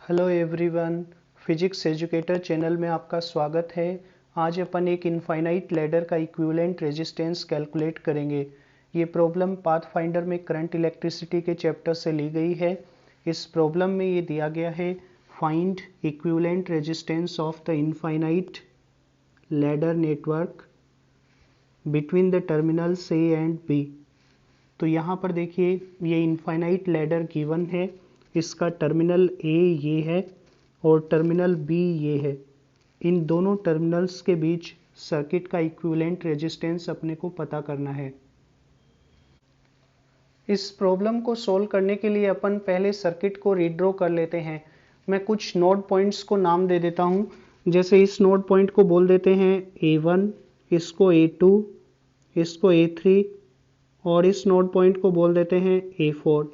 Hello everyone, physics educator channel में आपका स्वागत है। आज अपन एक इनफाइनाइट लैडर का इक्विवेलेंट रेजिस्टेंस कैलकुलेट करेंगे। ये प्रॉब्लम पाथफाइंडर में करंट इलेक्ट्रिसिटी के चैप्टर से ली गई है। इस प्रॉब्लम में ये दिया गया है, find equivalent resistance of the infinite ladder network between the terminals A and B. तो यहाँ पर देखिए, ये इनफाइनाइट लैडर गिवन है। इसका टर्मिनल ए ये है और टर्मिनल बी ये है। इन दोनों टर्मिनल्स के बीच सर्किट का इक्विवेलेंट रेजिस्टेंस अपने को पता करना है। इस प्रॉब्लम को सॉल्व करने के लिए अपन पहले सर्किट को रीड्रॉ कर लेते हैं। मैं कुछ नोड पॉइंट्स को नाम दे देता हूँ। जैसे इस नोड पॉइंट को बोल देते हैं A1, इसको A2, इसको A3 और इस नोड पॉइंट को बोल देते हैं A4।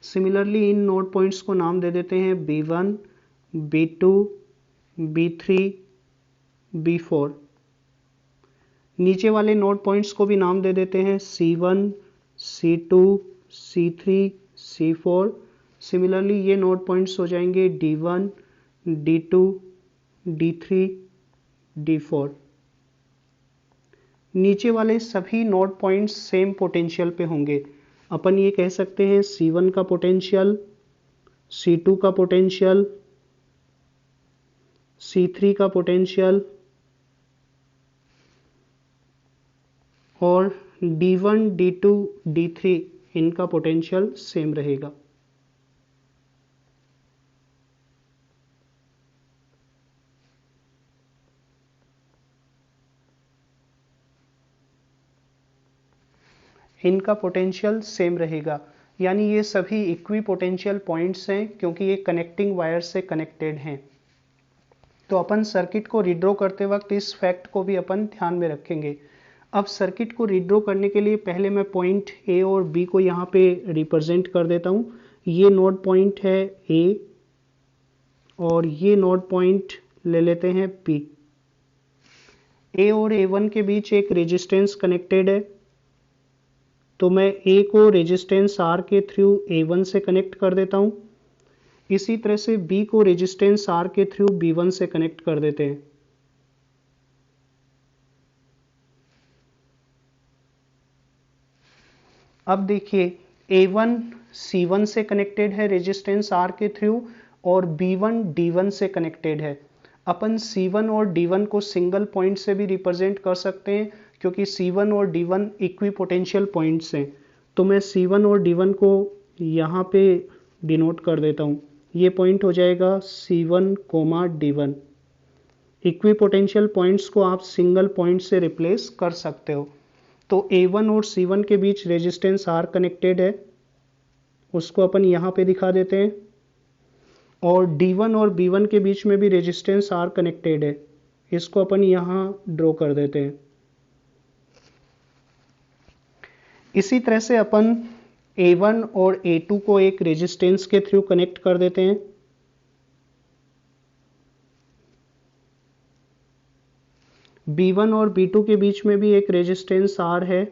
Similarly in node points को नाम दे देते हैं B1, B2, B3, B4। नीचे वाले नोड पॉइंट्स को भी नाम दे देते हैं C1, C2, C3, C4। Similarly ये नोड पॉइंट्स हो जाएंगे D1, D2, D3, D4। नीचे वाले सभी नोड पॉइंट्स सेम पोटेंशियल पे होंगे। अपन ये कह सकते हैं C1 का पोटेंशियल, C2 का पोटेंशियल, C3 का पोटेंशियल और D1, D2, D3 इनका पोटेंशियल सेम रहेगा। इनका पोटेंशियल सेम रहेगा, यानी ये सभी इक्वी पोटेंशियल पॉइंट्स हैं क्योंकि ये कनेक्टिंग वायर से कनेक्टेड हैं। तो अपन सर्किट को रीड्रॉ करते वक्त इस फैक्ट को भी अपन ध्यान में रखेंगे। अब सर्किट को रीड्रॉ करने के लिए पहले मैं पॉइंट ए और बी को यहाँ पे रिप्रेजेंट कर देता हूँ। ये नोड पॉइंट है ए और ये नोड पॉइंट ले लेते हैं बी। ए और A1 के बीच एक रेजिस्टेंस कनेक्टेड है, तो मैं ए को रेजिस्टेंस R के थ्रू A1 से कनेक्ट कर देता हूँ। इसी तरह से B को रेजिस्टेंस R के थ्रू B1 से कनेक्ट कर देते हैं। अब देखिए, A1 C1 से कनेक्टेड है रेजिस्टेंस R के थ्रू और B1 D1 से कनेक्टेड है। अपन C1 और D1 को सिंगल पॉइंट से भी रिप्रेजेंट कर सकते हैं क्योंकि C1 और D1 इक्वी पोटेंशियल पॉइंट्स हैं। तो मैं C1 और D1 को यहाँ पे डिनोट कर देता हूँ। ये पॉइंट हो जाएगा C1, D1। Equi potential points को आप सिंगल पॉइंट से रिप्लेस कर सकते हो। तो A1 और C1 के बीच रेजिस्टेंस R कनेक्टेड है, उसको अपन यहाँ पे दिखा देते हैं। और D1 और B1 के बीच में भी रेजिस्टेंस R कनेक्टेड है, इसको अपन यहाँ ड्रॉ कर देते हैं। इसी तरह से अपन A1 और A2 को एक रेजिस्टेंस के थ्रू कनेक्ट कर देते हैं। B1 और B2 के बीच में भी एक रेजिस्टेंस R है।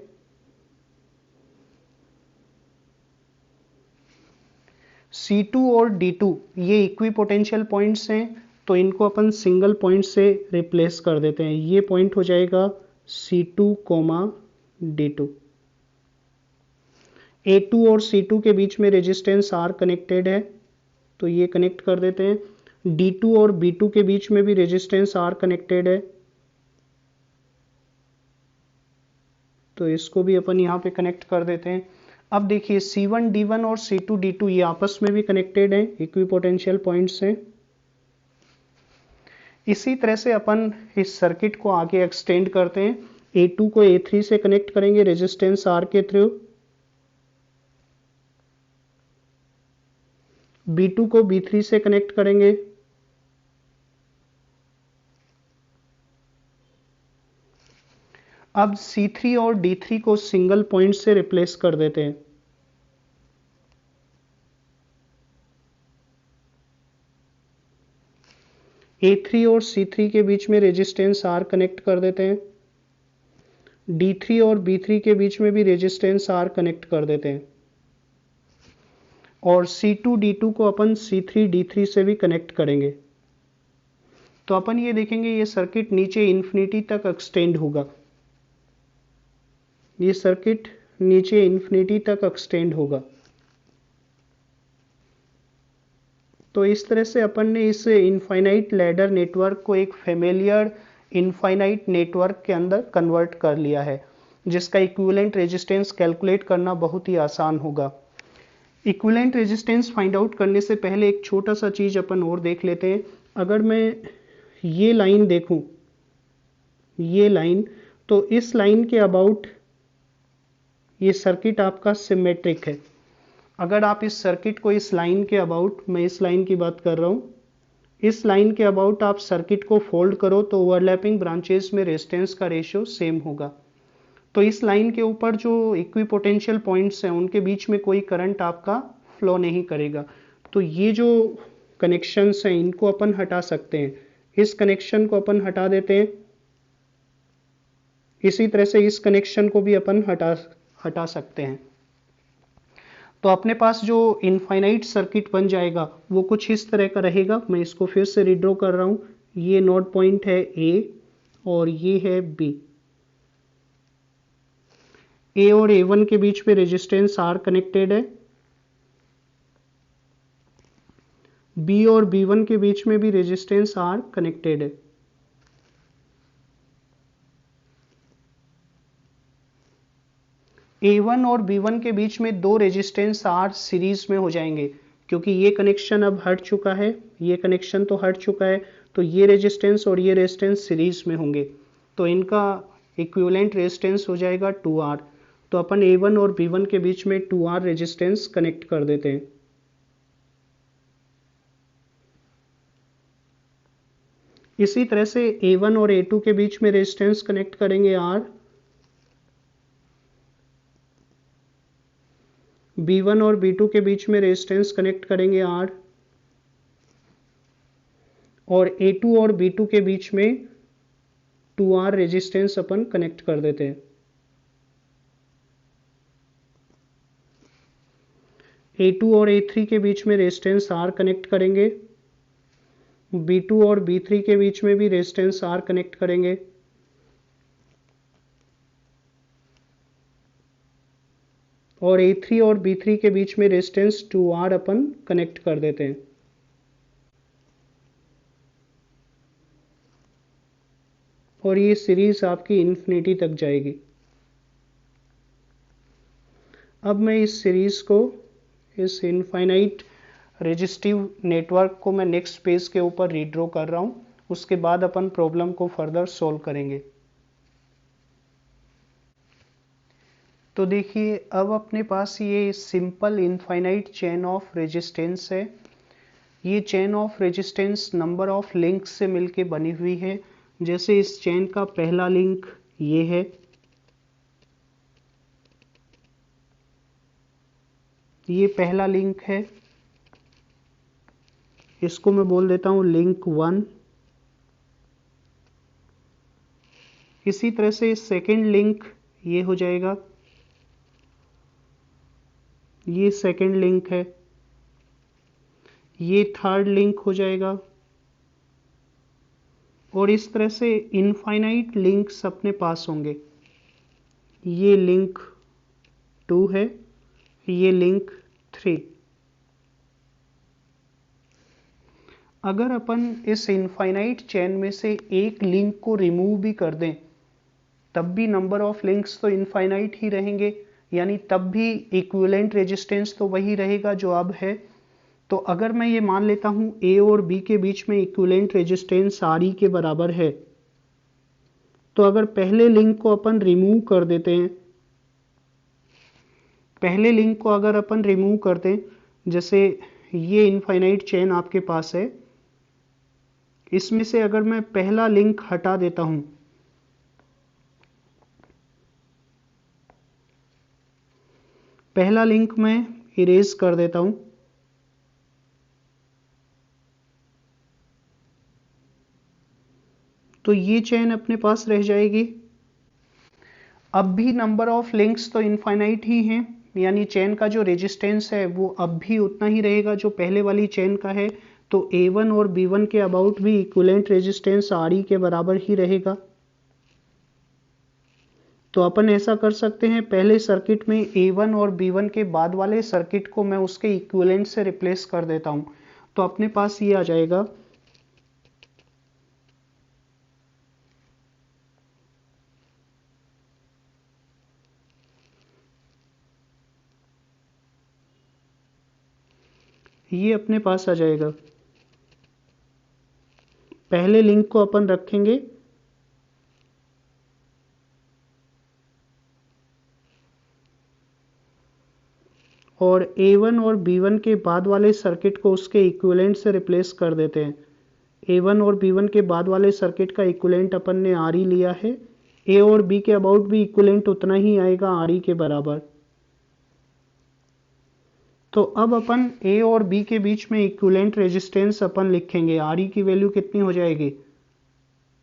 C2 और D2 ये इक्वी पोटेंशियल पॉइंट्स हैं, तो इनको अपन सिंगल पॉइंट से रिप्लेस कर देते हैं। ये पॉइंट हो जाएगा C2, D2। A2 और C2 के बीच में रेजिस्टेंस R कनेक्टेड है, तो ये कनेक्ट कर देते हैं। D2 और B2 के बीच में भी रेजिस्टेंस R कनेक्टेड है, तो इसको भी अपन यहाँ पे कनेक्ट कर देते हैं। अब देखिए, C1 D1 और C2 D2 ये आपस में भी कनेक्टेड हैं, इक्वी पोटेंशियल पॉइंट्स हैं। इसी तरह से अपन इस सर्किट को आगे एक्सटेंड करते हैं। A2 को A3 से कनेक्ट करेंगे रेजिस्टेंस R के थ्रू, B2 को B3 से कनेक्ट करेंगे, अब C3 और D3 को सिंगल पॉइंट से रिप्लेस कर देते हैं। A3 और C3 के बीच में रेजिस्टेंस R कनेक्ट कर देते हैं। D3 और B3 के बीच में भी रेजिस्टेंस R कनेक्ट कर देते हैं। और C2D2 को अपन C3D3 से भी कनेक्ट करेंगे। तो अपन ये देखेंगे ये सर्किट नीचे इन्फिनिटी तक एक्सटेंड होगा, ये सर्किट नीचे इन्फिनिटी तक एक्सटेंड होगा। तो इस तरह से अपन ने इस इनफाइनाइट लैडर नेटवर्क को एक फेमिलियर इनफाइनाइट नेटवर्क के अंदर कन्वर्ट कर लिया है, जिसका इक्विवेलेंट रेजिस्टेंस कैलकुलेट करना बहुत ही आसान होगा। इक्विवेलेंट रेजिस्टेंस फाइंड आउट करने से पहले एक छोटा सा चीज अपन और देख लेते हैं। अगर मैं ये लाइन देखूं, ये लाइन, तो इस लाइन के अबाउट ये सर्किट आपका सिमेट्रिक है। अगर आप इस सर्किट को इस लाइन के अबाउट, मैं इस लाइन की बात कर रहा हूं, इस लाइन के अबाउट आप सर्किट को फोल्ड करो तो ओवरलैपिंग ब्रांचेस में रेजिस्टेंस का रेशियो सेम होगा। तो इस लाइन के ऊपर जो इक्विपोटेंशियल पॉइंट्स हैं उनके बीच में कोई करंट आपका फ्लो नहीं करेगा। तो ये जो कनेक्शंस हैं इनको अपन हटा सकते हैं, इस कनेक्शन को अपन हटा देते हैं, इसी तरह से इस कनेक्शन को भी अपन हटा सकते हैं। तो अपने पास जो इनफाइनाइट सर्किट बन जाएगा वो कुछ इस तरह का रहेगा। मैं इसको फिर से रीड्रॉ कर रहा हूं। ये नोड पॉइंट है ए और ये है बी। ए और A1 के बीच में रेजिस्टेंस R कनेक्टेड है, B और B1 के बीच में भी रेजिस्टेंस R कनेक्टेड है। A1 और B1 के बीच में दो रेजिस्टेंस R सीरीज में हो जाएंगे, क्योंकि ये कनेक्शन अब हट चुका है, ये कनेक्शन तो हट चुका है, तो ये रेजिस्टेंस और ये रेजिस्टेंस सीरीज में होंगे, तो इनका इक्विवेलेंट रेजिस्टेंस हो जाएगा 2R। तो अपन A1 और B1 के बीच में 2R रेजिस्टेंस कनेक्ट कर देते हैं। इसी तरह से A1 और A2 के बीच में रेजिस्टेंस कनेक्ट करेंगे R, B1 और B2 के बीच में रेजिस्टेंस कनेक्ट करेंगे R, और A2 और B2 के बीच में 2R रेजिस्टेंस अपन कनेक्ट कर देते हैं। A2 और A3 के बीच में रेजिस्टेंस R कनेक्ट करेंगे, B2 और B3 के बीच में भी रेजिस्टेंस R कनेक्ट करेंगे, और A3 और B3 के बीच में रेजिस्टेंस 2R अपन कनेक्ट कर देते हैं। और ये सीरीज आपकी इन्फिनिटी तक जाएगी। अब मैं इस सीरीज को, इस इनफाइनाइट रेजिस्टिव नेटवर्क को मैं नेक्स्ट पेज के ऊपर रीड्रॉ कर रहा हूं, उसके बाद अपन प्रॉब्लम को फर्दर सॉल्व करेंगे। तो देखिए अब अपने पास ये simple infinite chain of resistance है। ये chain of resistance number of links से मिलके बनी हुई है। जैसे इस चेन का पहला लिंक ये है, ये पहला लिंक है, इसको मैं बोल देता हूं लिंक 1। इसी तरह से सेकेंड लिंक ये हो जाएगा, ये सेकेंड लिंक है, ये थर्ड लिंक हो जाएगा, और इस तरह से इनफाइनाइट लिंक्स अपने पास होंगे। ये लिंक 2 है, ये लिंक 3। अगर अपन इस इनफाइनाइट चेन में से एक लिंक को रिमूव भी कर दें तब भी नंबर ऑफ लिंक्स तो इनफाइनाइट ही रहेंगे, यानी तब भी इक्विवेलेंट रेजिस्टेंस तो वही रहेगा जो अब है। तो अगर मैं ये मान लेता हूं A और B के बीच में इक्विवेलेंट रेजिस्टेंस RE के बराबर है, तो अगर पहले लिंक को अपन रिमूव कर देते हैं, पहले लिंक को अगर अपन रिमूव कर दें, जैसे ये इनफाइनाइट चेन आपके पास है, इसमें से अगर मैं पहला लिंक हटा देता हूं, पहला लिंक मैं इरेज कर देता हूं, तो ये चेन अपने पास रह जाएगी। अब भी नंबर ऑफ लिंक्स तो इनफाइनाइट ही हैं, यानी चेन का जो रेजिस्टेंस है वो अब भी उतना ही रहेगा जो पहले वाली चेन का है, तो A1 और B1 के अबाउट भी इक्विवेलेंट रेजिस्टेंस RE के बराबर ही रहेगा। तो अपन ऐसा कर सकते हैं, पहले सर्किट में A1 और B1 के बाद वाले सर्किट को मैं उसके इक्विवेलेंट से रिप्लेस कर देता हूं, तो अपने पास ये आ जाएगा ये अपने पास आ जाएगा। पहले लिंक को अपन रखेंगे और A1 और B1 के बाद वाले सर्किट को उसके इक्विवेलेंट से रिप्लेस कर देते हैं। A1 और B1 के बाद वाले सर्किट का इक्विवेलेंट अपन ने RE लिया है, A और B के अबाउट भी इक्विवेलेंट उतना ही आएगा RE के बराबर। तो अब अपन A और B के बीच में इक्विवेलेंट रेजिस्टेंस अपन लिखेंगे। RE की वैल्यू कितनी हो जाएगी,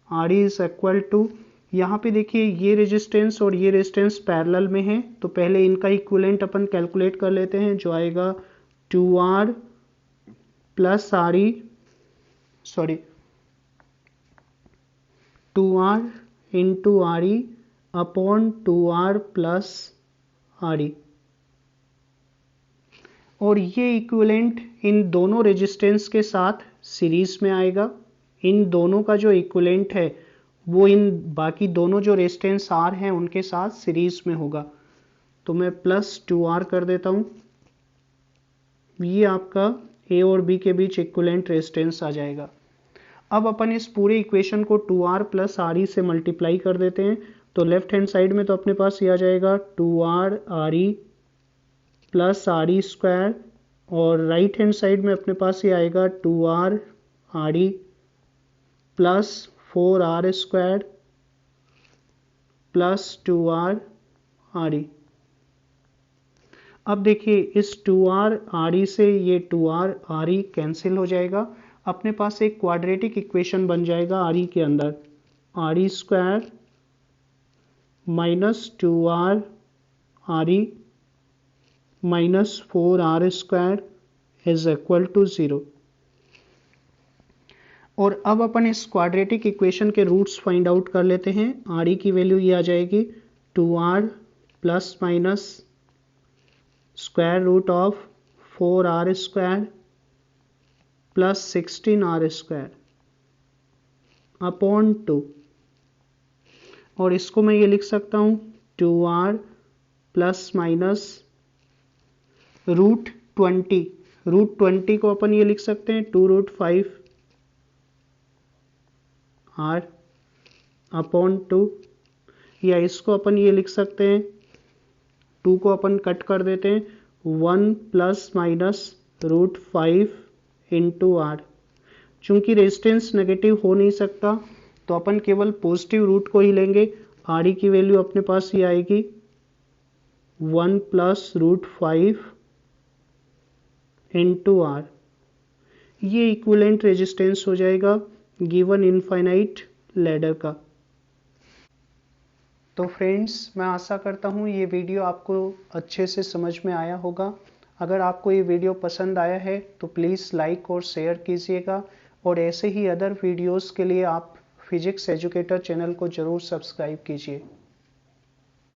RE इज इक्वल टू, यहाँ पे देखिए ये रेजिस्टेंस और ये रेजिस्टेंस पैरेलल में है, तो पहले इनका इक्विवेलेंट अपन कैलकुलेट कर लेते हैं, जो आएगा 2R plus RE, sorry 2R into RE upon 2R plus RE। और ये इक्विवेलेंट इन दोनों रेजिस्टेंस के साथ सीरीज में आएगा। इन दोनों का जो इक्विवेलेंट है वो इन बाकी दोनों जो रेजिस्टेंस R हैं उनके साथ सीरीज में होगा। तो मैं प्लस 2R कर देता हूँ, ये आपका A और B के बीच इक्विवेलेंट रेजिस्टेंस आ जाएगा। अब अपन इस पूरे इक्वेशन को 2R प्लस RE से मल्टीप्लाई कर देते हैं, तो लेफ्ट हैंड साइड में तो अपने पास ये आ जाएगा 2R RE plus RE square, और राइट हैंड साइड में अपने पास ये आएगा 2R RE plus 4R square plus 2R RE। अब देखिए इस 2R RE से ये 2R RE कैंसिल हो जाएगा, अपने पास एक क्वाड्रेटिक इक्वेशन बन जाएगा RE के अंदर, RE square minus 2R RE minus 4R square is equal to 0। और अब अपन इस क्वाड्रेटिक इक्वेशन के रूट्स फाइंड आउट कर लेते हैं। RE की वैल्यू ये आ जाएगी 2R plus minus square root of 4R square plus 16R square upon 2, और इसको मैं ये लिख सकता हूँ 2R प्लस माइनस रूट 20 को अपन ये लिख सकते हैं 2√5 R अपॉन 2, या इसको अपन ये लिख सकते हैं, 2 को अपन कट कर देते हैं, 1 प्लस माइनस √5 इंटू R। चूंकि रेजिस्टेंस नेगेटिव हो नहीं सकता तो अपन केवल पॉजिटिव रूट को ही लेंगे। RE की वैल्यू अपने पास ये आएगी 1 प्लस √5 इंटू R। ये इक्विवेलेंट रेजिस्टेंस हो जाएगा गिवन इनफाइनाइट लैडर का। तो फ्रेंड्स, मैं आशा करता हूँ ये वीडियो आपको अच्छे से समझ में आया होगा। अगर आपको ये वीडियो पसंद आया है तो प्लीज़ लाइक और शेयर कीजिएगा, और ऐसे ही अदर वीडियोस के लिए आप फिजिक्स एजुकेटर चैनल को ज़रूर सब्सक्राइब कीजिए।